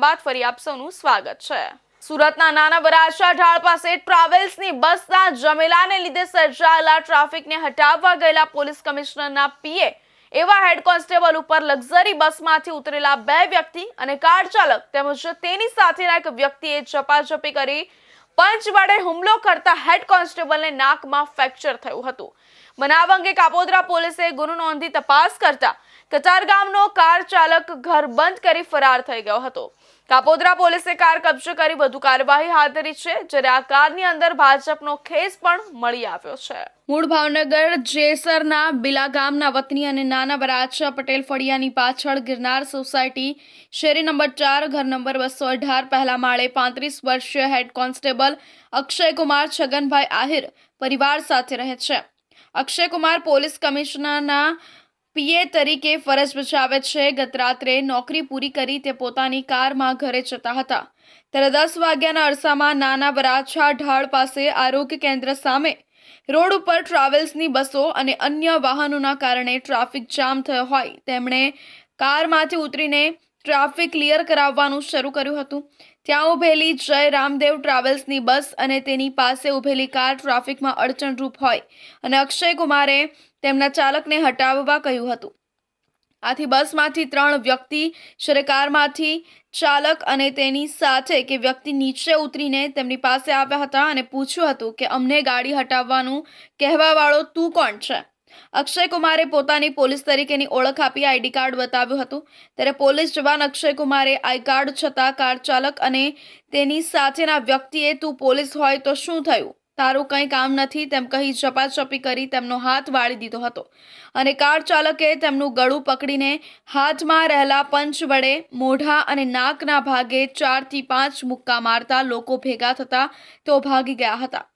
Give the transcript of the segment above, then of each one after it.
બાદ ફરી આપ સૌનું સ્વાગત છે। સુરતના નાના વરાછા ઢાળ પાસે ટ્રાવેલ્સની બસના જમેલાને લીધે સર્જાયેલા ટ્રાફિકને હટાવવા ગયેલા પોલીસ કમિશનરના પીએ એવા હેડ કોન્સ્ટેબલ ઉપર લક્ઝરી બસમાંથી ઉતરેલા 2 વ્યક્તિ અને કાર ચાલક તેમજ તેની સાથેના એક વ્યક્તિએ ઝપાઝપી કરી પંચ વડે હુમલો કરતા હેડ કોન્સ્ટેબલને નાકમાં ફ્રેક્ચર થયું હતું। બનાવ અંગે કાપોદ્રા પોલીસે ગુનો નોંધી તપાસ કરતા કતારગામનો કાર ચાલક ઘર બંધ કરી ફરાર થઈ ગયો હતો। કાપોદ્રા પોલીસે કાર કબજે કરી વધુ કાર્યવાહી હાથ ધરી છે, જ્યારે આ કારની અંદર ભાજપનો ખેસ પણ મળી આવ્યો છે। મૂળ ભાવનગર જેસરના બિલા ગામના વતની અને નાના વરાછા પટેલ ફળિયાની પાછળ ગિરનાર સોસાયટી શેરી નંબર 4 ઘર નંબર 218 પહેલા માળે 35 વર્ષીય હેડ કોન્સ્ટેબલ અક્ષય કુમાર છગનભાઈ આહિર પરિવાર સાથે રહે છે। અક્ષય કુમાર પોલીસ કમિશનરના પીએ તરીકે ફરજ બજાવે છે। ગત રાત્રે નોકરી પૂરી કરી તે પોતાની કારમાં ઘરે જતા હતા, ત્યારે 10 વાગ્યાના અરસામાં નાના વરાછા ઢાળ પાસે આરોગ્ય કેન્દ્ર સામે રોડ ઉપર ટ્રાવેલ્સની બસો અને અન્ય વાહનોના કારણે ટ્રાફિક જામ થયો હોય તેમણે કારમાંથી ઉતરીને ટ્રાફિક ક્લિયર કરાવવાનું શરૂ કર્યું હતું। ત્યાં ઉભેલી જય રામદેવ ટ્રાવેલ્સની બસ અને તેની પાસે ઉભેલી કાર ટ્રાફિકમાં અડચણરૂપ હોય અને અક્ષય કુમારે તેમના ચાલકને હટાવવા કહ્યું હતું। આથી બસમાંથી 3 વ્યક્તિ જ્યારે કારમાંથી ચાલક અને તેની સાથે કે વ્યક્તિ નીચે ઉતરીને તેમની પાસે આવ્યા હતા અને પૂછ્યું હતું કે અમને ગાડી હટાવવાનું કહેવાવાળો તું કોણ છે? અક્ષય કુમારે પોતાની પોલીસ તરીકેની ઓળખ આપી આઈડી કાર્ડ બતાવ્યું હતું, ત્યારે પોલીસ જવાન અક્ષય કુમારે આઈ કાર્ડ છતાં કાર ચાલક અને તેની સાથેના વ્યક્તિએ તું પોલીસ હોય તો શું થયું, તારું કંઈ કામ નથી તેમ કહી ઝપાઝપી કરી તેમનો હાથ વાળી દીધો હતો અને કાર ચાલકે તેમનું ગળું પકડીને હાથમાં રહેલા પંચ વડે મોઢા અને નાકના ભાગે 4 થી 5 મુક્કા મારતા લોકો ભેગા થતા તેઓ ભાગી ગયા હતા।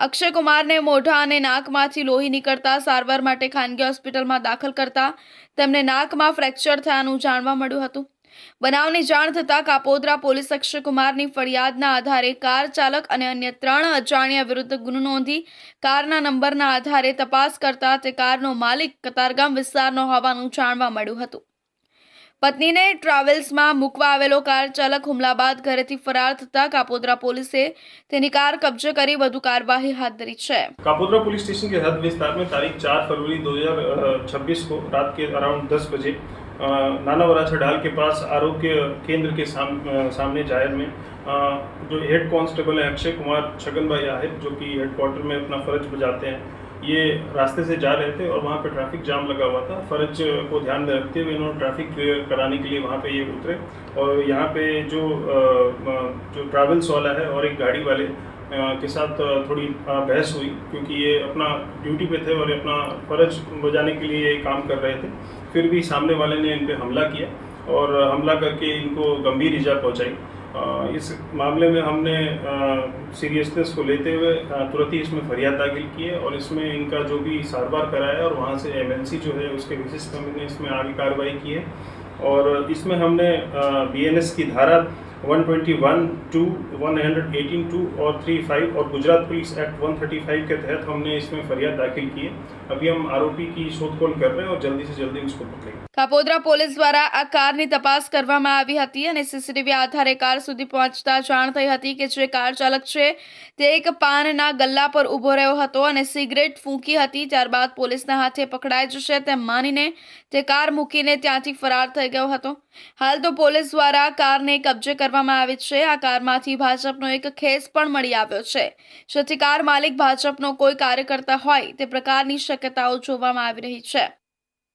અક્ષય કુમારને મોઢા અને નાકમાંથી લોહી નીકળતા સારવાર માટે ખાનગી હોસ્પિટલમાં દાખલ કરતા તેમને નાકમાં ફ્રેક્ચર થયાનું જાણવા મળ્યું હતું। બનાવની જાણ થતાં કાપોદ્રા પોલીસ અક્ષય કુમારની ફરિયાદના આધારે કાર ચાલક અને અન્ય 3 અજાણ્યા વિરુદ્ધ ગુનો નોંધી કારના નંબરના આધારે તપાસ કરતા તે કારનો માલિક કતારગામ વિસ્તારનો હોવાનું જાણવા મળ્યું હતું। પત્નીને ટ્રાવેલ્સમાં મૂકવા આવેલો કાર ચાલક હુમલા બાદ ઘરેથી ફરાર થતા કાપોદ્રા પોલીસે તેની કાર કब्जे કરી વધુ કાર્યવાही हाथ धरी है। कापोद्रा पुलिस स्टेशन के हद विस्तार में तारीख 4 फरवरी 2026 को रात के अराउंड 10 बजे नाना वराछा ढाल के पास आरोग्य केंद्र के सामने जाहिर में जो हेड कांस्टेबल है अक्षय कुमार छगनभाई आहिर, जो कि हेडक्वार्टर में अपना फ़र्ज बजाते हैं, ये रास्ते से जा रहे थे और वहाँ पे ट्रैफिक जाम लगा हुआ था। फ़र्ज को ध्यान में रखते हुए इन्होंने ट्रैफिक क्लियर कराने के लिए वहाँ पे ये उतरे और यहाँ पे जो ट्रैवल्स वाला है और एक गाड़ी वाले के साथ थोड़ी बहस हुई, क्योंकि ये अपना ड्यूटी पे थे और अपना फ़र्ज बजाने के लिए काम कर रहे थे। फिर भी सामने वाले ने इन पर हमला किया और हमला करके इनको गंभीर ईजा पहुँचाई। इस मामले में हमने सीरियसनेस को लेते हुए तुरंत ही इसमें फरियाद दाखिल की है और इसमें इनका जो भी सारवार कराया और वहाँ से एमएनसी जो है उसके बेसिस पर हमने इसमें आगे कार्रवाई की है और इसमें हमने बीएनएस की धारा 121(2), 118(2) और 35 और गुजरात पुलिस एक्ट 135 के तहत हमने इसमें फरियाद दाखिल की है। अभी हम आरोपी की शोधखोળ कर रहे हैं और जल्दी से जल्दी उसको पकड़ेंगे। કાપોદ્રા પોલીસ દ્વારા આ કારની તપાસ કરવામાં આવી હતી અને સીસીટીવી આધારે કાર સુધી પહોંચતા જાણ થઈ હતી કે જે કાર ચાલક છે તે એક પાનના ગલ્લા પર ઊભો રહ્યો હતો અને સિગરેટ ફૂંકી હતી। ત્યારબાદ પોલીસના હાથે પકડાઈ જશે તેમ માનીને તે કાર મૂકીને ત્યાંથી ફરાર થઈ ગયો હતો। હાલ તો પોલીસ દ્વારા કારને કબજે કરવામાં આવી છે। આ કારમાંથી ભાજપનો એક ખેસ પણ મળી આવ્યો છે, જેથી કાર માલિક ભાજપનો કોઈ કાર્યકર્તા હોય તે પ્રકારની શક્યતાઓ જોવામાં આવી રહી છે।